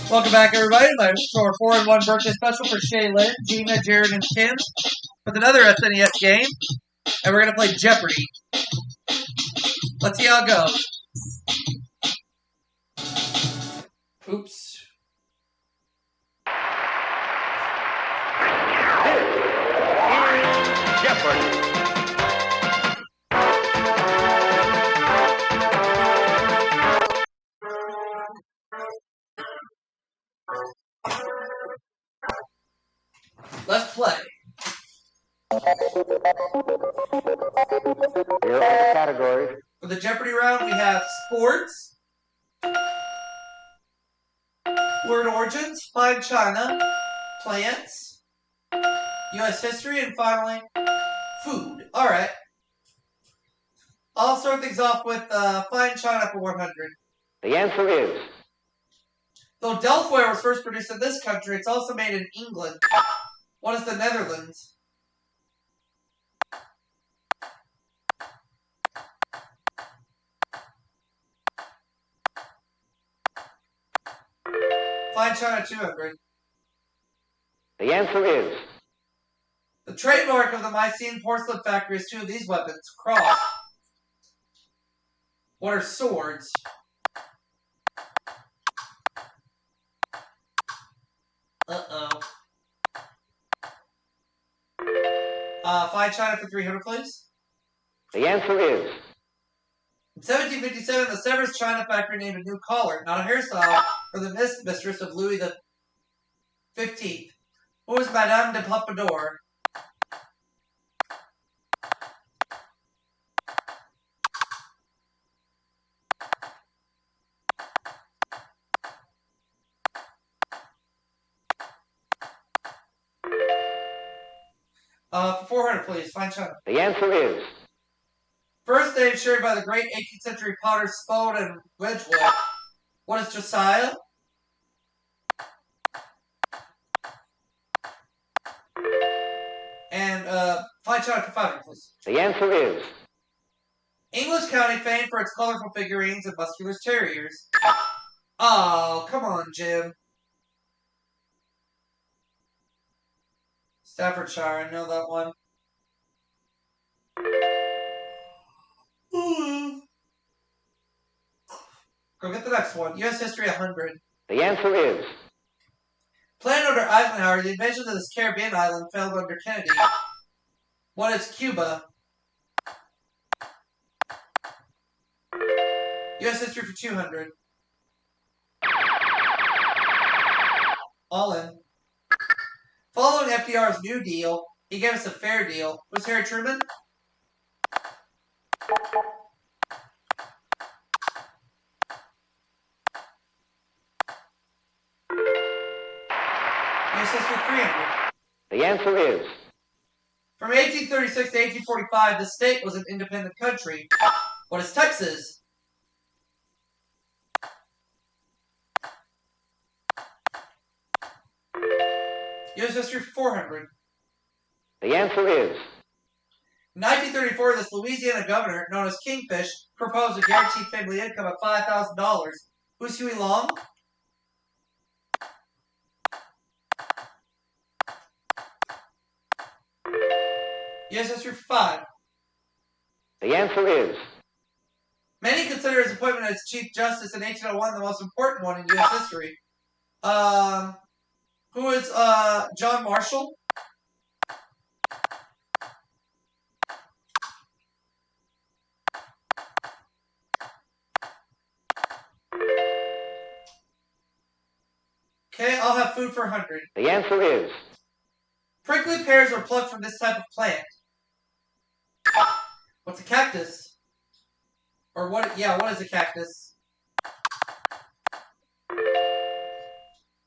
Welcome back, everybody, to our 4-in-1 birthday special for Shaylyn, Geena, Jaron, and Kim with another SNES game, and we're going to play Jeopardy. Let's see how it goes. Oops. This is Jeopardy! Let's play. Here are the categories. For the Jeopardy round, we have sports, word origins, fine china, plants, U.S. history, and finally, food. Alright. I'll start things off with fine china for 100. The answer is... Though Delftware was first produced in this country, it's also made in England. What is the Netherlands? Fine china 200. The answer is... The trademark of the Mycene porcelain factory is two of these weapons. Cross. What are swords? Uh-oh. Fine china for 300, please. The answer is... In 1757, the Sevres China factory named a new collar, not a hairstyle, for the mistress of Louis XV. Who was Madame de Pompadour? For 400, please. Fine china. The answer is... First name shared by the great 18th century potters Spode and Wedgwood. What is Josiah? And fine china for 500, please. The answer is... English county famed for its colorful figurines and muscular terriers. Oh, come on, Jim. Staffordshire, I know that one. Go get the next one. U.S. history 100. The answer is... Planned under Eisenhower, the invasion of this Caribbean island failed under Kennedy. What is Cuba? U.S. history for 200. All in. Following FDR's New Deal, he gave us a fair deal. Was Harry Truman? U.S. history 300. The answer is... From 1836 to 1845, the state was an independent country. What is Texas? U.S. history 400. The answer is... In 1934, this Louisiana governor, known as Kingfish, proposed a guaranteed family income of $5,000. Who's Huey Long? U.S. history 5. The answer is... Many consider his appointment as Chief Justice in 1801 the most important one in U.S. history. Who is John Marshall? Okay, I'll have food for 100. The answer is... Prickly pears are plucked from this type of plant. What's a cactus? Or what? Yeah, what is a cactus?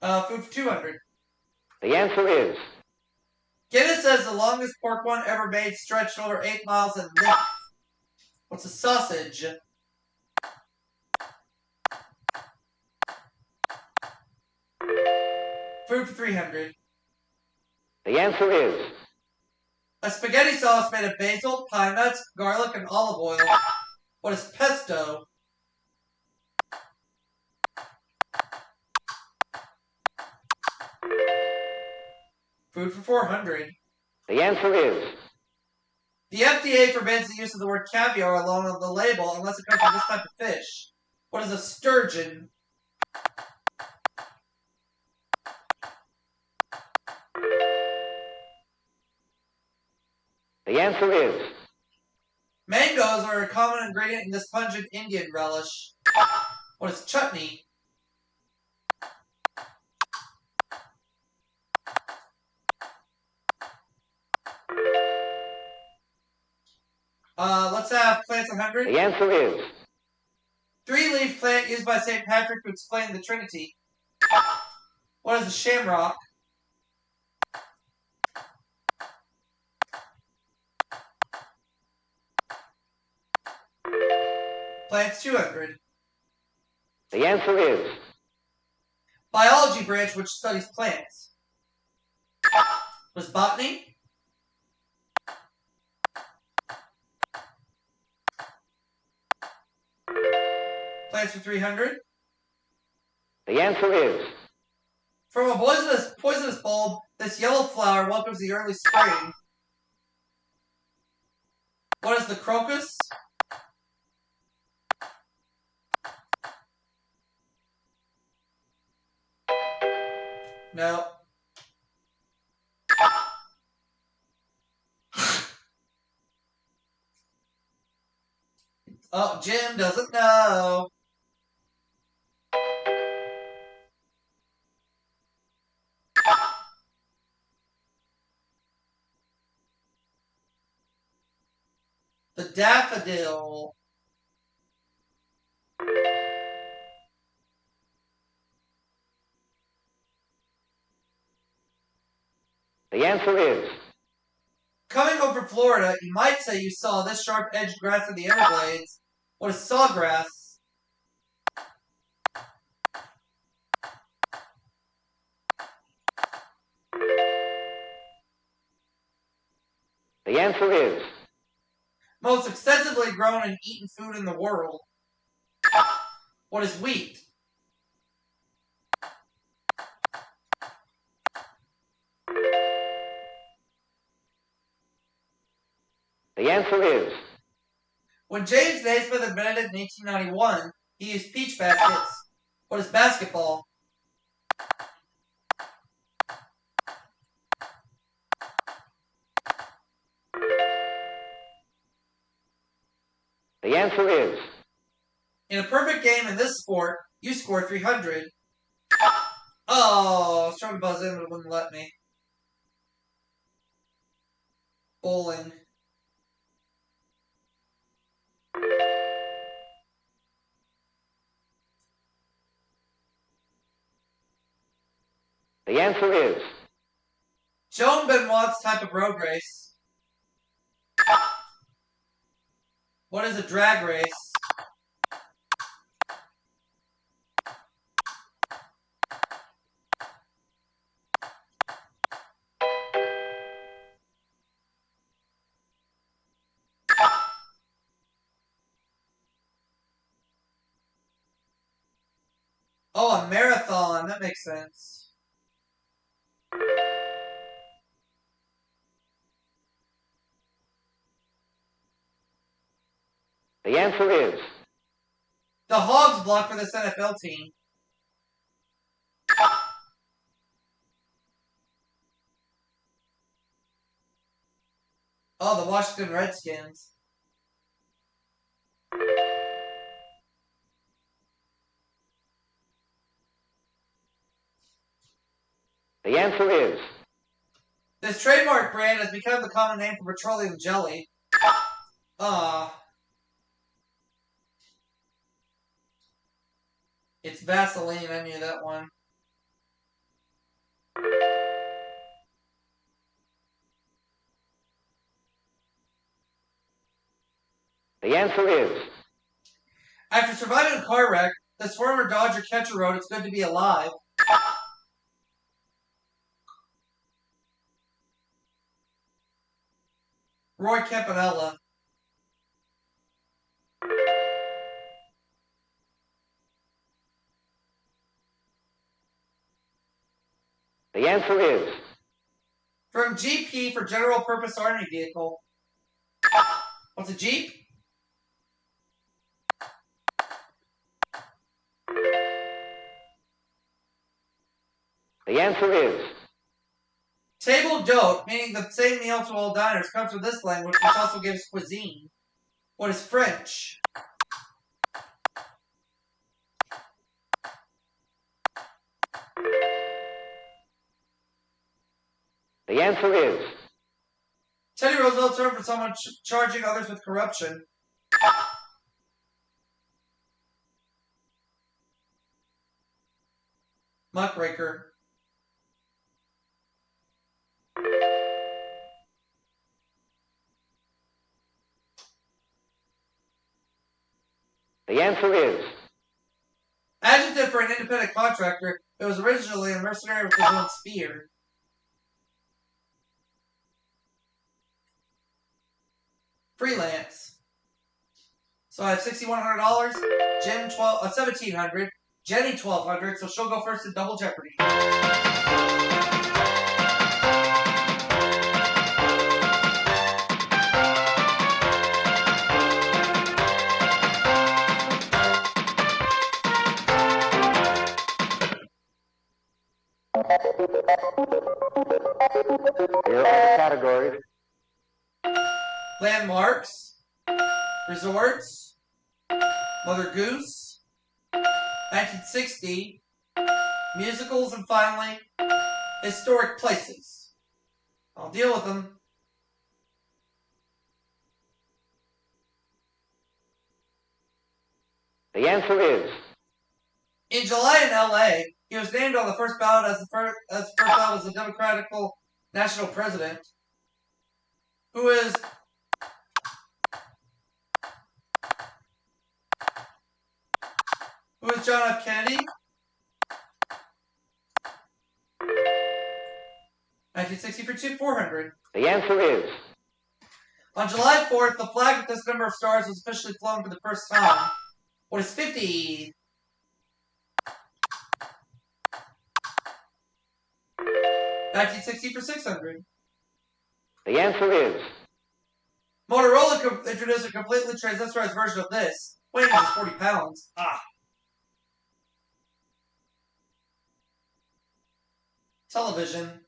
Food for 200. The answer is... Guinness says the longest pork one ever made stretched over 8 miles in length. What's a sausage? Food for 300. The answer is... A spaghetti sauce made of basil, pine nuts, garlic, and olive oil. What is pesto? Food for 400. The answer is. The FDA forbids the use of the word caviar along with the label unless it comes from this type of fish. What is a sturgeon? The answer is. Mangoes are a common ingredient in this pungent Indian relish. What is chutney? Let's have plants 100. The answer is. Three-leaf plant used by St. Patrick to explain the Trinity. What is a shamrock? Plants 200. The answer is. Biology branch which studies plants. Was botany? Plants for 300. The answer is. From a poisonous bulb, this yellow flower welcomes the early spring. What is the crocus? No. Oh, Jim doesn't know. The daffodil. The answer is. Coming home from Florida, you might say you saw this sharp-edged grass in the Everglades. What is sawgrass? The answer is. Most extensively grown and eaten food in the world. What is wheat? The answer is. When James Naismith invented it in 1891, he used peach baskets. What is basketball? The answer is. In a perfect game in this sport, you score 300. Oh, I was trying to buzz in, but it wouldn't let me. Bowling. The answer is. Joan Benoit's type of road race. What is a drag race? Oh, a marathon. That makes sense. The answer is. The Hogs block for this NFL team. Oh, the Washington Redskins. The answer is. This trademark brand has become the common name for petroleum jelly. It's Vaseline, I knew that one. The answer is. After surviving a car wreck, this former Dodger catcher wrote, "It's good to be alive." Roy Campanella. The answer is. From GP for General Purpose Army Vehicle. What's a Jeep? The answer is Table d'hôte, meaning the same meal to all diners, comes from this language, which also gives cuisine. What is French? the answer is Teddy Roosevelt's term for someone charging others with corruption. Muckraker. the answer is Adjective for an independent contractor. It was originally a mercenary with his own spear. Freelance. So I have $6,100. Jim $1,700. Jenny $1,200. So she'll go first in Double Jeopardy. Here are the categories. Landmarks. Resorts. Mother Goose. 1960. Musicals, and finally, historic places. I'll deal with them. The answer is In July in LA, he was named on the first ballot as the first ballot as the Democratic national president. Who is John F. Kennedy? 1960 for 400. the answer is On July 4th, the flag with this number of stars was officially flown for the first time. What is 50? $1960 for 600. the answer is Motorola introduced a completely transistorized version of this, weighing just 40 pounds. Television.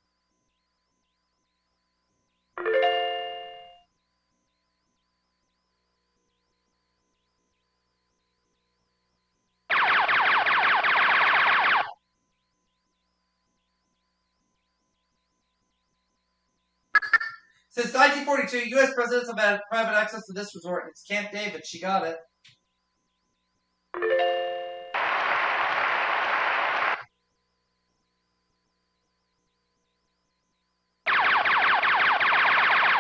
Since 1942, U.S. presidents have had private access to this resort. It's Camp David. She got it.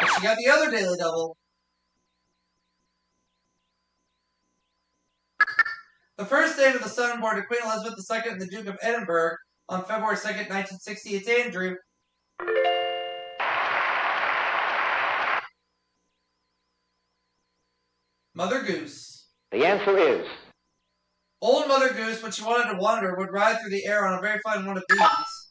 And she got the other Daily Double. The first name of the son born to Queen Elizabeth II and the Duke of Edinburgh on February 2nd, 1960 is Andrew. Mother Goose. the answer is Old Mother Goose, when she wanted to wander, would ride through the air on a very fine one of these.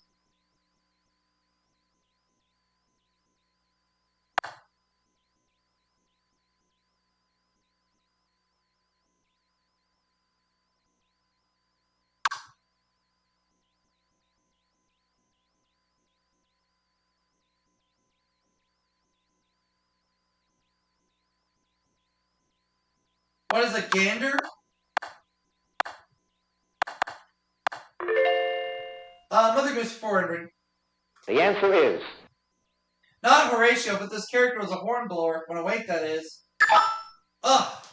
What is a gander? Mother Goose 400. the answer is Not Horatio, but this character was a hornblower. When awake, that is. Ugh.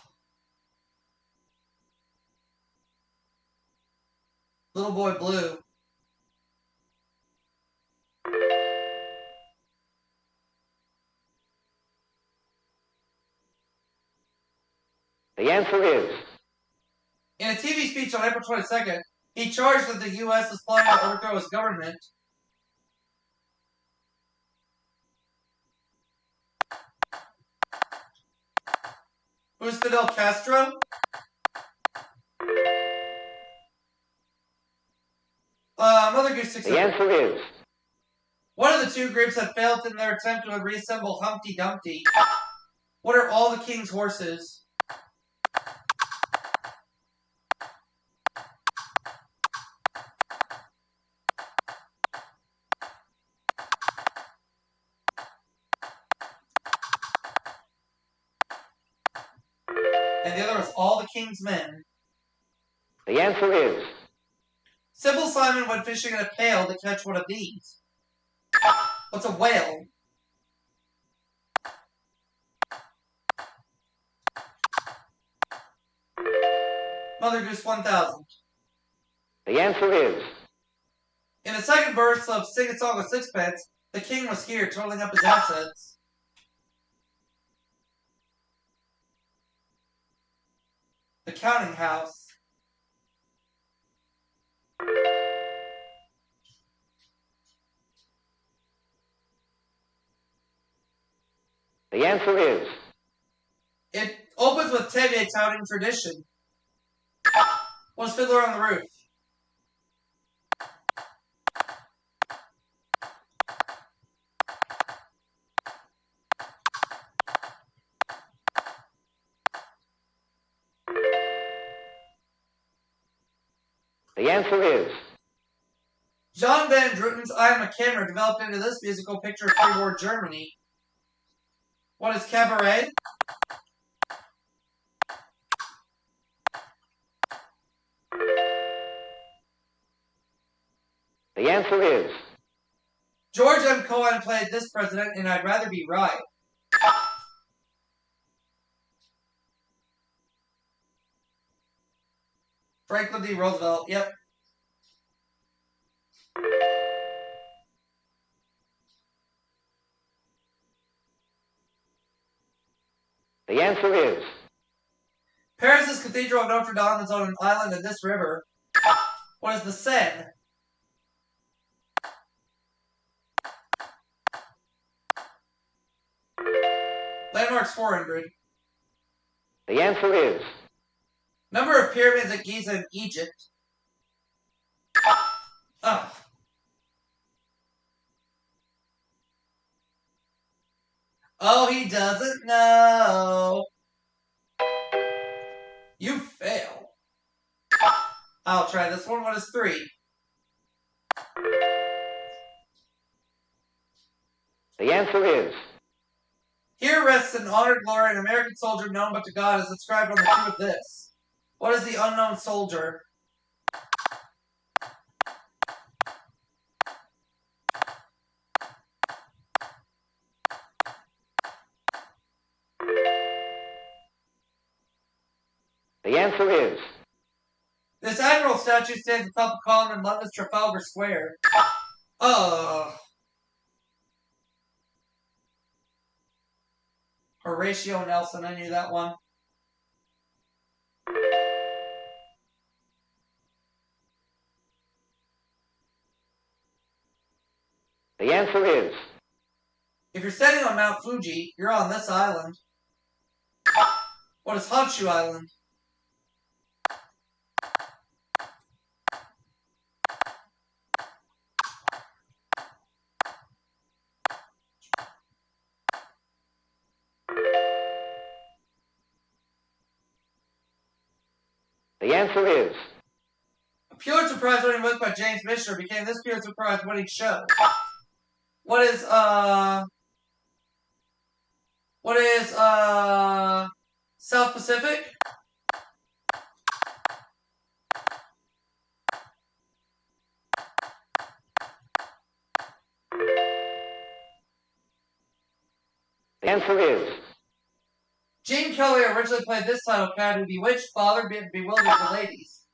Little Boy Blue. the answer is In a TV speech on April 22nd, he charged that the U.S. is plotting to overthrow his government. Who's Fidel Castro? Mother Goose 600. the answer is One of the two groups had failed in their attempt to reassemble Humpty Dumpty. What are all the king's horses? And the other was all the king's men. The answer is... Sybil Simon went fishing in a pail to catch one of these. What's a whale? Mother Goose 1000. The answer is... In the second verse of Sing a Song with Sixpence, the king was here, totaling up his assets. The counting house. The answer is... It opens with Tevye touting tradition. What's Fiddler on the Roof? The answer is... John Van Druten's I Am a Camera developed into this musical picture of pre-war Germany. What is cabaret? The answer is... George M. Cohan played this president in I'd Rather Be Right. Franklin D. Roosevelt, yep. The answer is... Paris's Cathedral of Notre Dame is on an island in this river. What is the Seine? Landmarks 400. The answer is... Number of pyramids at Giza in Egypt. Oh. Oh, he doesn't know. You fail. I'll try this one. What is 3? The answer is... Here rests an honored glory, an American soldier known but to God is inscribed on the tomb of this. What is the unknown soldier? The answer is... This admiral statue stands atop a column in London's Trafalgar Square. Horatio Nelson, I knew that one. The answer is... If you're standing on Mount Fuji, you're on this island. What is Honshu Island? The answer is... A Pulitzer Prize winning book by James Michener became this Pulitzer Prize winning show. What is South Pacific? The answer is... Gene Kelly originally played this title card in Bewitched, Father, Bewildered the Ladies.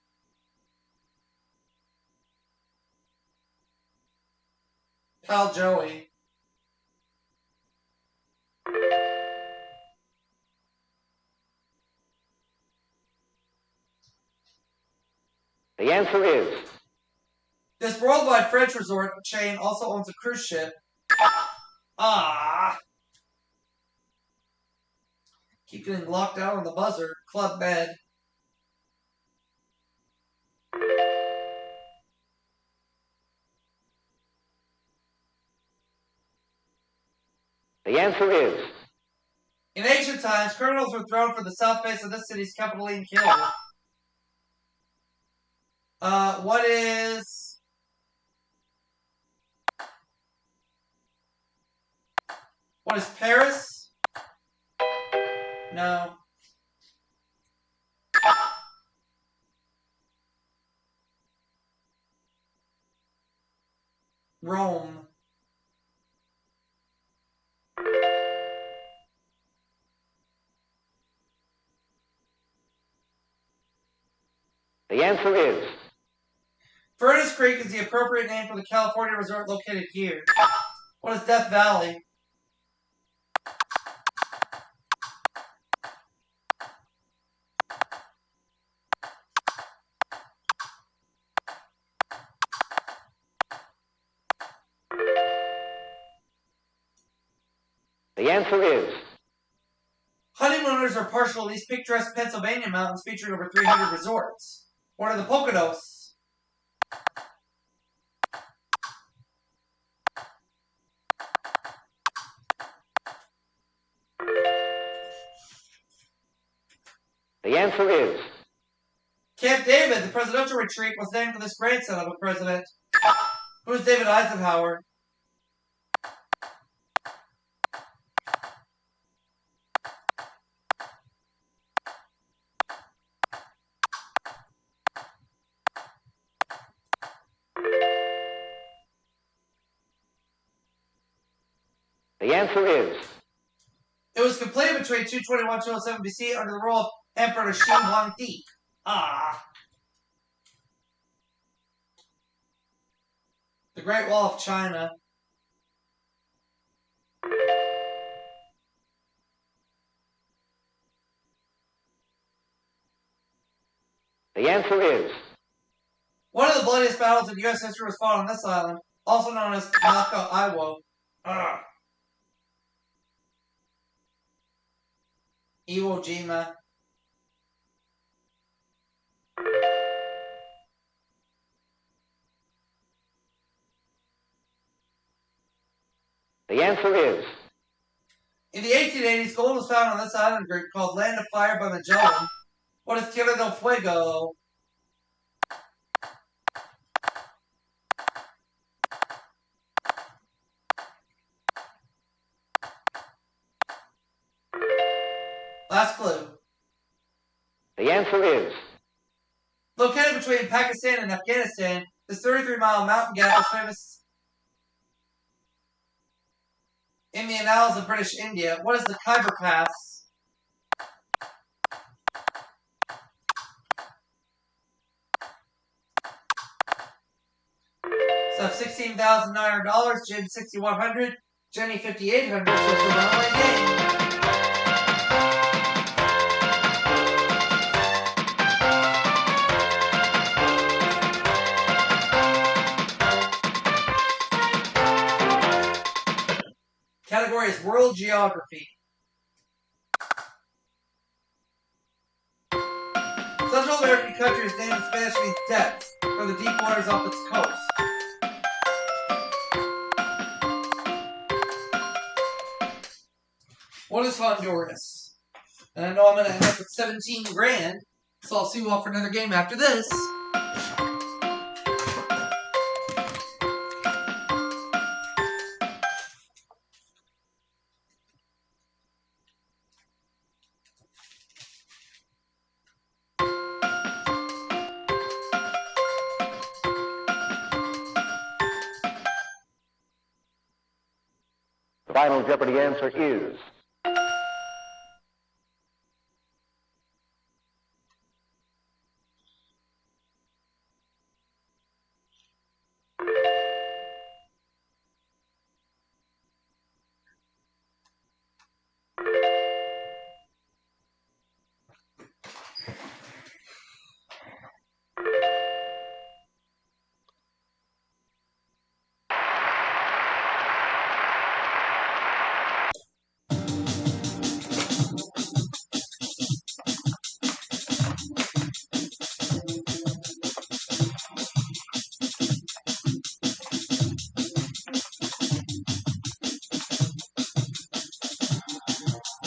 Pal Joey. The answer is... This worldwide French resort chain also owns a cruise ship. Ah. Keep getting locked out on the buzzer. Club Med. The answer is. In ancient times, criminals were thrown from the south face of this city's capital and killed. What is Paris? No. Rome. The answer is. Furnace Creek is the appropriate name for the California resort located here. What is Death Valley? The answer is. Honeymooners are partial to these picturesque Pennsylvania mountains featuring over 300 resorts. What are the Poconos? The answer is. Camp David, the presidential retreat, was named for this grandson of a president. Who is David Eisenhower? The answer is. It was completed between 221 and 207 BC under the rule of Emperor Shi Huangdi. The Great Wall of China. The answer is. One of the bloodiest battles in U.S. history was fought on this island, also known as Mako Iwo. Iwo Jima. The answer is. In the 1880s, gold was found on this island group called Land of Fire by Magellan. What is Tierra del Fuego? Last clue. The answer is. Located between Pakistan and Afghanistan, this 33-mile mountain gap is famous in the annals of British India. What is the Khyber Pass? So $16,900, Jim $6,100, Jenny $5,800. So it's a runaway game. Category is World Geography. Central American country is named in Spanish means depths, for the deep waters off its coast. What is Honduras? And I know I'm going to end up with 17 grand, so I'll see you all for another game after this. The final Jeopardy answer is.